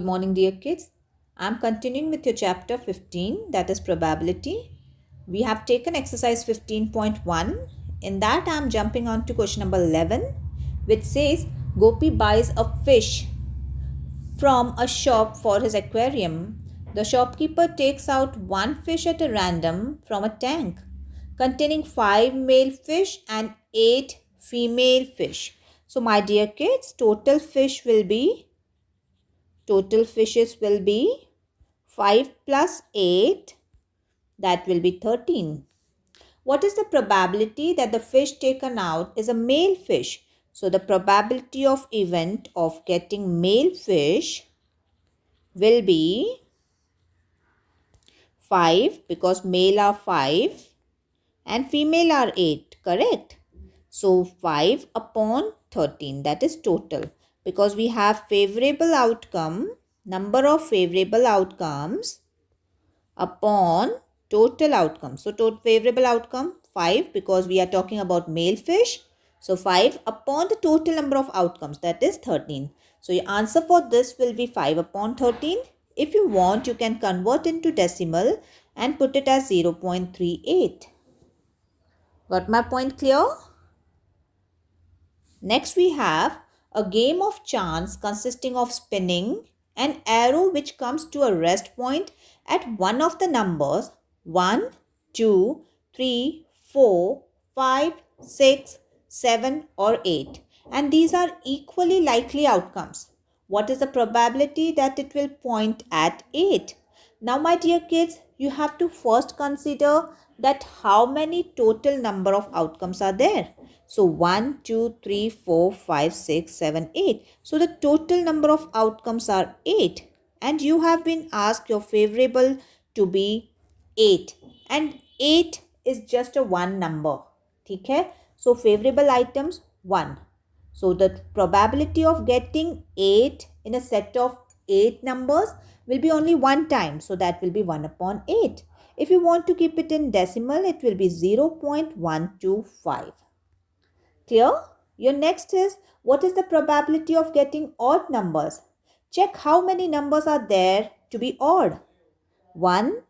Good morning, dear kids. I'm continuing with your chapter 15, that is probability. We have taken exercise 15.1. In that, I'm jumping on to question number 11, which says Gopi buys a fish from a shop for his aquarium. The shopkeeper takes out one fish at a random from a tank containing 5 male fish and 8 female fish. So, my dear kids, total fishes will be 5 plus 8, that will be 13. What is the probability that the fish taken out is a male fish? So the probability of event of getting male fish will be 5, because male are 5 and female are 8, correct? So 5 upon 13, that is total. Because we have favorable outcome, number of favorable outcomes upon total outcome. So total favorable outcome 5, because we are talking about male fish. So 5 upon the total number of outcomes, that is 13. So your answer for this will be 5 upon 13. If you want, you can convert into decimal and put it as 0.38. Got my point clear? Next we have a game of chance consisting of spinning an arrow which comes to a rest point at one of the numbers 1, 2, 3, 4, 5, 6, 7 or 8, and these are equally likely outcomes. What is the probability that it will point at 8? Now my dear kids, you have to first consider that how many total number of outcomes are there. So 1, 2, 3, 4, 5, 6, 7, 8. So the total number of outcomes are 8. And you have been asked your favorable to be 8. And 8 is just a one number. Okay? So favorable items 1. So the probability of getting 8 in a set of 8 numbers will be only one time. So that will be 1 upon 8. If you want to keep it in decimal, it will be 0.125. Clear? Your next is, what is the probability of getting odd numbers? Check how many numbers are there to be odd. 1,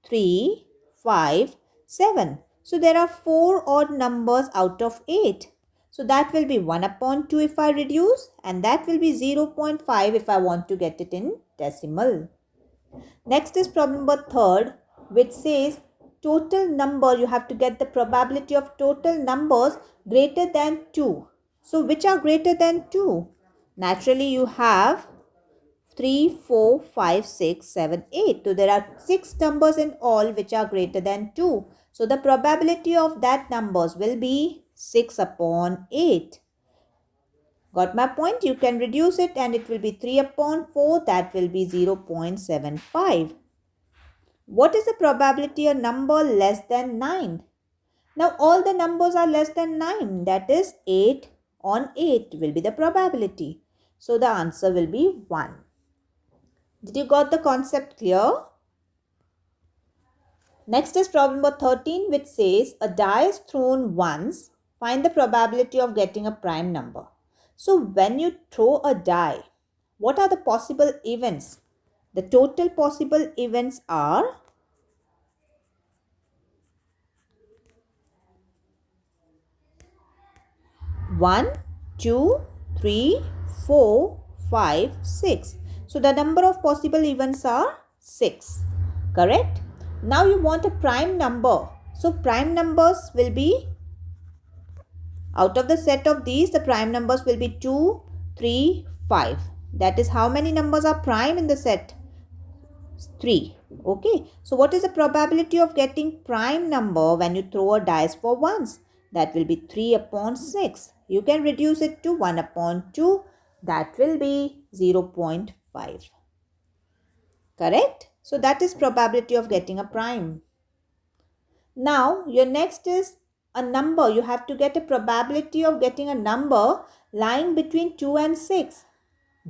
3, 5, 7. So there are 4 odd numbers out of 8. So that will be 1 upon 2 if I reduce, and that will be 0.5 if I want to get it in decimal. Next is problem number 3, which says total number, you have to get the probability of total numbers greater than 2. So which are greater than 2? Naturally you have 3, 4, 5, 6, 7, 8. So there are 6 numbers in all which are greater than 2. So the probability of that numbers will be 6 upon 8. Got my point? You can reduce it and it will be 3 upon 4. That will be 0.75. What is the probability a number less than 9? Now all the numbers are less than 9. That is 8 on 8 will be the probability. So the answer will be 1. Did you got the concept clear? Next is problem number 13, which says a die is thrown once. Find the probability of getting a prime number. So when you throw a die, what are the possible events? The total possible events are 1, 2, 3, 4, 5, 6. So the number of possible events are 6. Correct? Now you want a prime number. So prime numbers will be, out of the set of these, the prime numbers will be 2, 3, 5. That is how many numbers are prime in the set? 3. Okay. So what is the probability of getting prime number when you throw a dice for once? That will be 3 upon 6. You can reduce it to 1 upon 2. That will be 0.5. Correct? So that is probability of getting a prime. Now your next is a number. You have to get a probability of getting a number lying between 2 and 6.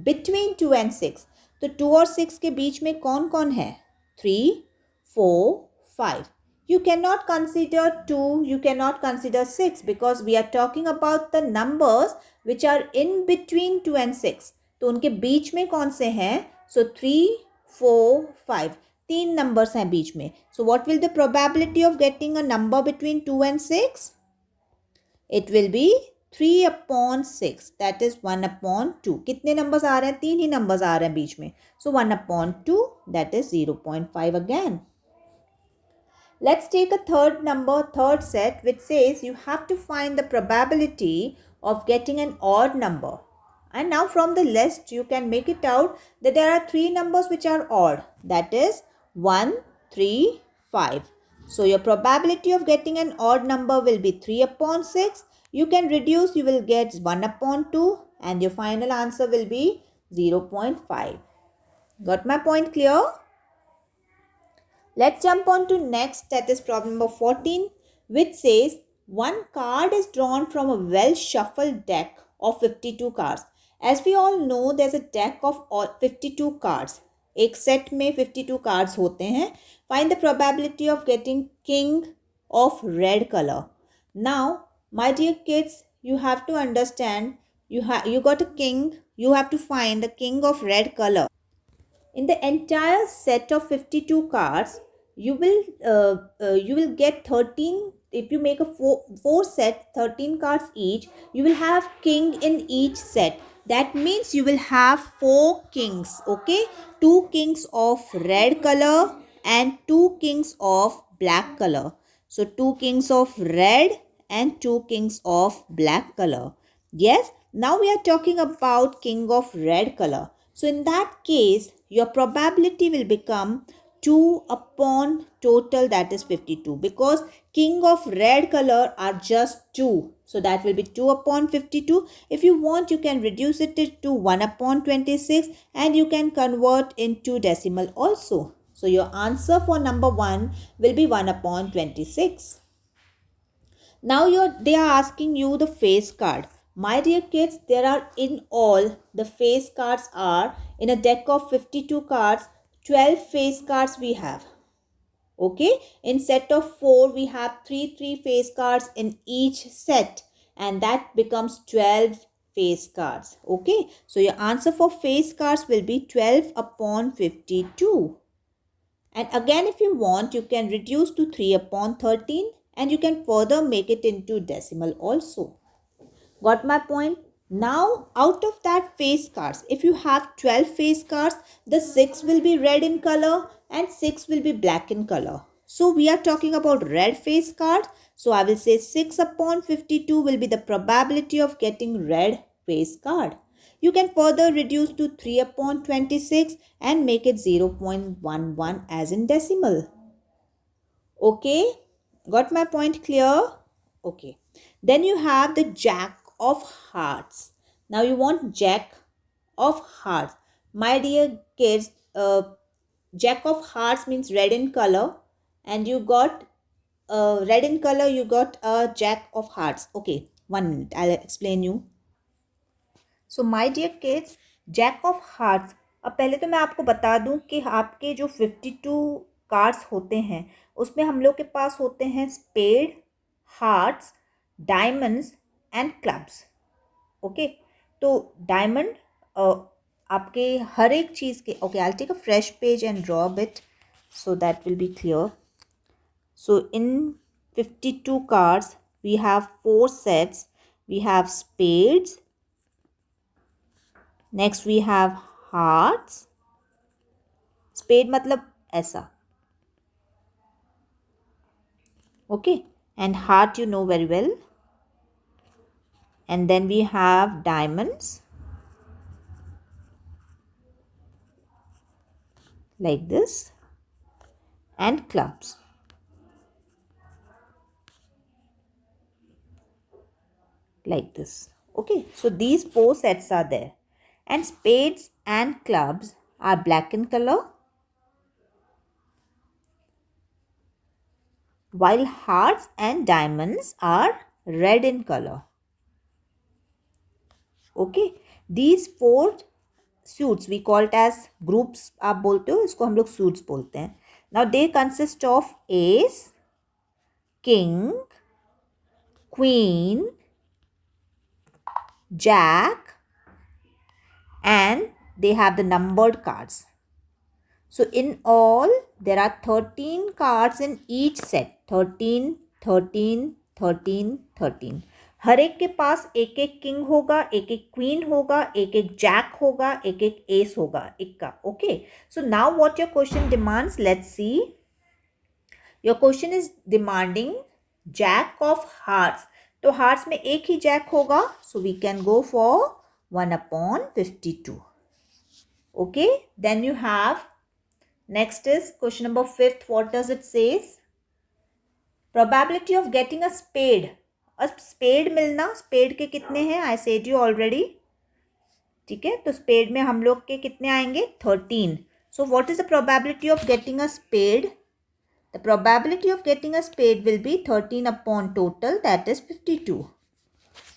Between 2 and 6. तो 2 और 6 के बीच में कौन कौन है? 3, 4, 5. You cannot consider 2, you cannot consider 6 because we are talking about the numbers which are in between 2 and 6. तो उनके बीच में कौन से हैं? So 3, 4, 5. तीन numbers हैं बीच में. So what will the probability of getting a number between 2 and 6? It will be 3 upon 6. That is 1 upon 2. कितने numbers आ रहे हैं? तीन ही numbers आ रहे हैं बीच में. So 1 upon 2, that is 0.5 again. Let's take a third set, which says you have to find the probability of getting an odd number. And now from the list, you can make it out that there are three numbers which are odd. That is 1, 3, 5. So your probability of getting an odd number will be 3 upon 6. You can reduce, you will get 1 upon 2, and your final answer will be 0.5. Got my point clear? Let's jump on to next, that is problem number 14, which says one card is drawn from a well shuffled deck of 52 cards. As we all know, there's a deck of 52 cards. एक set में 52 cards होते हैं. Find the probability of getting king of red color. Now, my dear kids, you have to understand, you got a king, you have to find the king of red color. In the entire set of 52 cards, you will get 13. If you make a four set, 13 cards each, you will have king in each set. That means you will have 4 kings. Okay, 2 kings of red color and 2 kings of black color. So 2 kings of red and 2 kings of black color. Yes, now we are talking about king of red color. So in that case, your probability will become 2 upon total, that is 52, because king of red color are just 2. So that will be 2 upon 52. If you want, you can reduce it to 1 upon 26 and you can convert into decimal also. So your answer for number 1 will be 1 upon 26. Now they are asking you the face card. My dear kids, there are in all, the face cards are in a deck of 52 cards, 12 face cards we have. Okay, in set of 4 we have 3 face cards in each set, and that becomes 12 face cards. Okay, so your answer for face cards will be 12 upon 52. And again, if you want, you can reduce to 3 upon 13 and you can further make it into decimal also. Got my point? Now, out of that face cards, if you have 12 face cards, the 6 will be red in color and 6 will be black in color. So, we are talking about red face cards. So, I will say 6 upon 52 will be the probability of getting red face card. You can further reduce to 3 upon 26 and make it 0.11 as in decimal. Okay, got my point clear? Okay, then you have the jack of hearts. Now you want jack of hearts. My dear kids, jack of hearts means red in color, and you got red in color, you got a jack of hearts. Okay, 1 minute, I'll explain you. So my dear kids, jack of hearts, अब पहले तो मैं आपको बता दूं कि आपके जो 52 कार्ड्स होते हैं उसमें हम लोग के पास होते हैं spade, hearts, diamonds and clubs. Okay, तो डायमंड आपके हर एक चीज़ के. Okay, I take a fresh page and draw bit so that will be clear. So in 52 cards we have 4 sets. We have spades, next we have hearts. spade मतलब ऐसा, okay, and heart you know very well. And then we have diamonds like this and clubs like this. Okay, so these 4 sets are there, and spades and clubs are black in color, while hearts and diamonds are red in color. Okay, these 4 suits we call it as groups. आप बोलते हो, इसको हम लोग suits बोलते हैं. Now they consist of ace, king, queen, jack and they have the numbered cards. So in all, there are 13 cards in each set. 13, 13, 13, 13. हर एक के पास एक एक किंग होगा, एक एक क्वीन होगा, एक एक जैक होगा, एक एक एस होगा, इक्का. Okay. So now what your question demands? Let's see. Your question is demanding jack of hearts. तो हार्ट्स में एक ही जैक होगा, so we can go for 1/52. Okay. Then you have next is question number 5. What does it says? Probability of getting a spade. अब spade मिलना, spade के कितने हैं? I said you already. ठीक है, तो spade में हम लोग के कितने आएंगे? 13. So what is the probability of getting a spade? The probability of getting a spade will be 13 upon total, that is 52.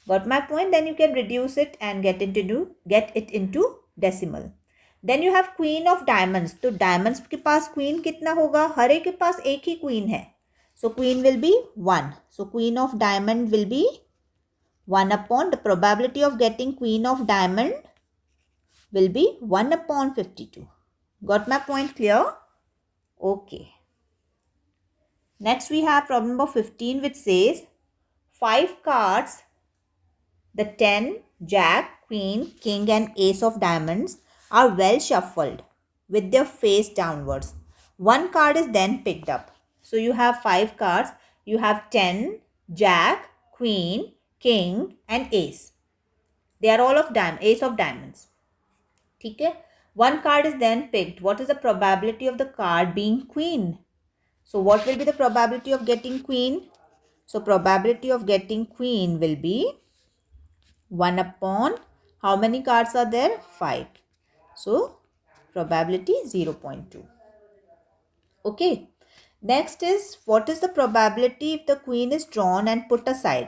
Got my point? Then you can reduce it and get it into decimal. Then you have queen of diamonds. तो diamonds के पास queen कितना होगा? हर एक के पास एक ही queen है. So queen will be 1. So queen of diamond will be 1 upon, the probability of getting queen of diamond will be 1/52. Got my point clear? Okay. Next we have problem number 15, which says 5 cards, the 10, jack, queen, king and ace of diamonds are well shuffled with their face downwards. One card is then picked up. So you have 5 cards. You have 10, jack, queen, king and ace. They are all of ace of diamonds. ठीक है. One card is then picked. What is the probability of the card being queen? So what will be the probability of getting queen? So probability of getting queen will be 1 upon, how many cards are there? 5. So probability 0.2. Okay. Next is, what is the probability if the queen is drawn and put aside?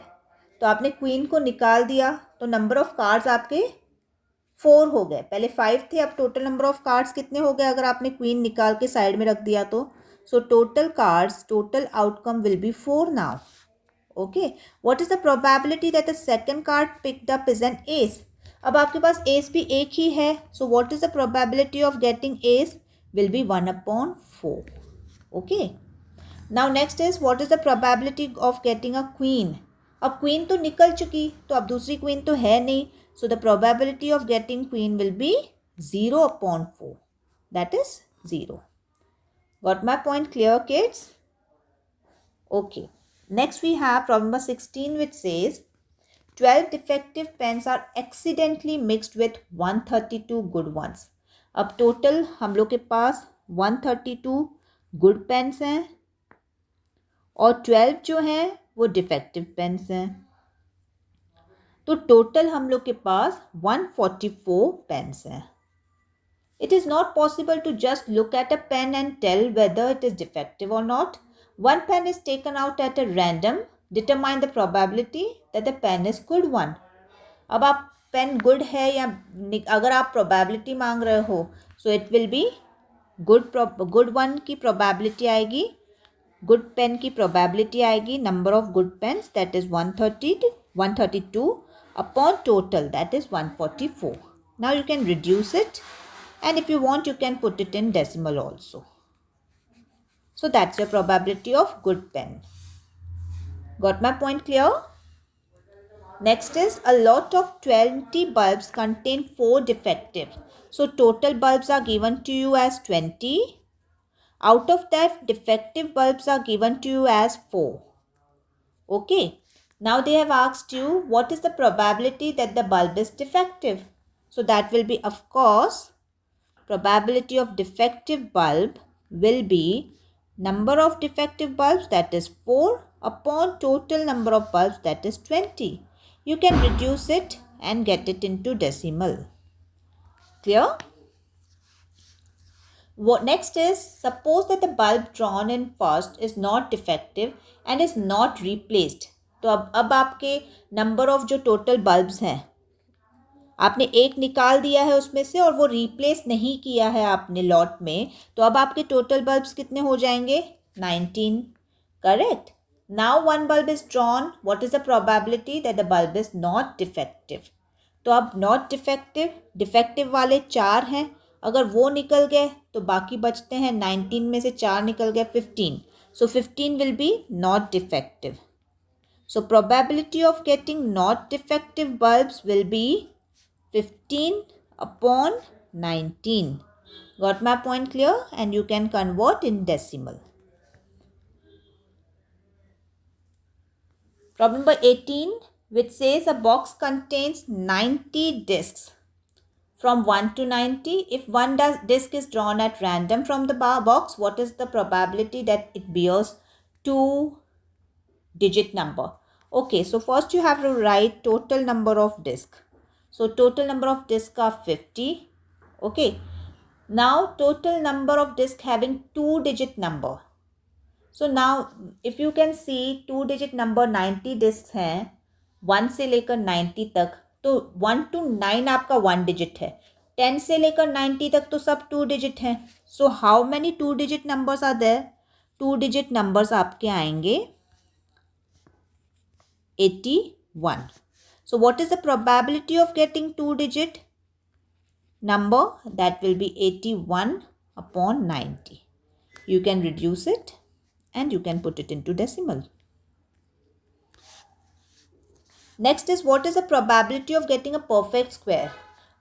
तो आपने queen को निकाल दिया, तो number of cards आपके 4 हो गए. पहले 5 थे, अब total number of cards कितने हो गए अगर आपने queen निकाल के side में रख दिया तो? So total cards, total outcome will be 4 now. Okay. What is the probability that the second card picked up is an ace? अब आपके पास ace भी एक ही है. So what is the probability of getting ace? Will be 1/4. Okay. Now next is, what is the probability of getting a queen? अब queen तो निकल चुकी, तो अब दूसरी queen तो है नहीं. So the probability of getting queen will be 0/4. That is 0. Got my point clear, kids? Okay. Next we have problem number 16, which says 12 defective pens are accidentally mixed with 132 good ones. अब total हम लोग के पास 132 good pens हैं और 12 जो हैं वो defective pens हैं. तो total हम लोग के पास 144 pens हैं. It is not possible to just look at a pen and tell whether it is defective or not. One pen is taken out at a random. Determine the probability that the pen is good one. अब आप pen good है या अगर आप probability मांग रहे हो, so it will be good one की probability आएगी, good pen की probability आएगी, number of good pens that is 132 upon total that is 144. Now you can reduce it. And if you want, you can put it in decimal also. So that's your probability of good pen. Got my point clear? Next is, a lot of 20 bulbs contain 4 defective. So total bulbs are given to you as 20. Out of that, defective bulbs are given to you as 4. Okay. Now they have asked you, what is the probability that the bulb is defective? So that will be, of course, probability of defective bulb will be number of defective bulbs, that is 4, upon total number of bulbs, that is 20. You can reduce it and get it into decimal. Clear? Next is, suppose that the bulb drawn in first is not defective and is not replaced. तो अब आपके number of जो total bulbs हैं, आपने एक निकाल दिया है उसमें से और वो रिप्लेस नहीं किया है आपने लॉट में, तो अब आपके टोटल बल्ब्स कितने हो जाएंगे? 19. Correct. Now one bulb is drawn. What is the probability that the bulb is not defective? तो अब नॉट डिफेक्टिव, डिफेक्टिव वाले 4 हैं, अगर वो निकल गए तो बाकी बचते हैं 19 में से 4 निकल गए 15. So 15 will be not defective. So probability of getting not defective bulbs will be 15 upon 19. Got my point clear? And you can convert in decimal. Problem number 18, which says a box contains 90 discs from 1 to 90. If one disc is drawn at random from the box, what is the probability that it bears 2-digit number? Okay, so first you have to write total number of discs. So total number of discs are 50. Okay, now total number of discs having 2-digit number. So now if you can see 2-digit number 90 discs हैं 1 से लेकर 90 तक, तो 1 to 9 आपका 1 digit है, 10 से लेकर 90 तक तो सब 2 digit हैं. So how many 2-digit numbers are there? 2-digit numbers आपके आएंगे 81. So what is the probability of getting 2-digit number? That will be 81 upon 90. You can reduce it and you can put it into decimal. Next is what is the probability of getting a perfect square?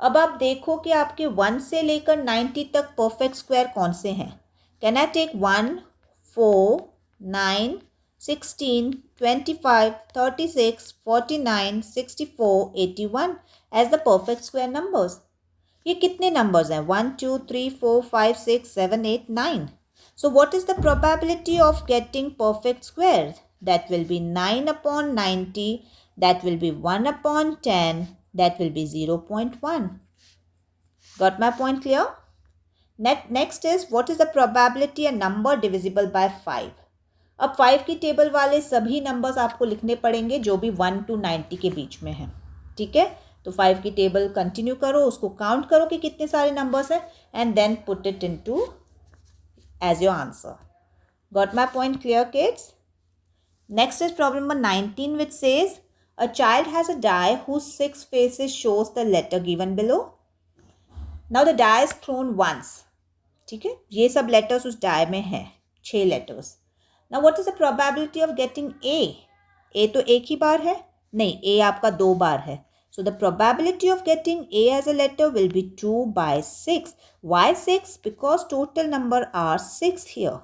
अब आप देखो कि आपके 1 से लेकर 90 तक perfect square कौन से हैं. Can I take 1, 4, 9, 16, 25, 36, 49, 64, 81 as the perfect square numbers? ये कितने numbers हैं? 1, 2, 3, 4, 5, 6, 7, 8, 9. So what is the probability of getting perfect squares? That will be 9 upon 90. That will be 1 upon 10. That will be 0.1. Got my point clear? Next is what is the probability a number divisible by 5? अब 5 की table वाले सभी numbers आपको लिखने पड़ेंगे जो भी 1 to 90 के बीच में हैं. ठीक है, तो 5 की टेबल कंटिन्यू करो, उसको काउंट करो कि कितने सारे नंबर्स हैं and then put it into as your answer. Got my point clear, kids? Next is problem number 19, which says a child has a die whose 6 faces shows the letter given below. Now the die is thrown once. ठीक है, ये सब letters उस die में है, 6 letters. Now what is the probability of getting A? A तो एक ही बार है, नहीं, A आपका 2 बार है. So the probability of getting A as a letter will be 2 by 6. Why 6? Because total number are 6 here.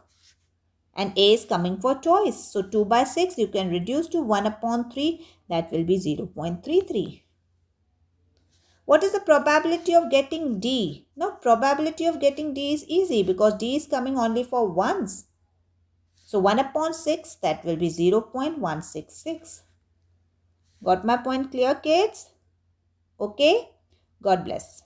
And A is coming for choice. So 2 by 6 you can reduce to 1 upon 3. That will be 0.33. What is the probability of getting D? No, probability of getting D is easy because D is coming only for once. So 1 upon 6, that will be 0.166. Got my point clear, kids? Okay, God bless.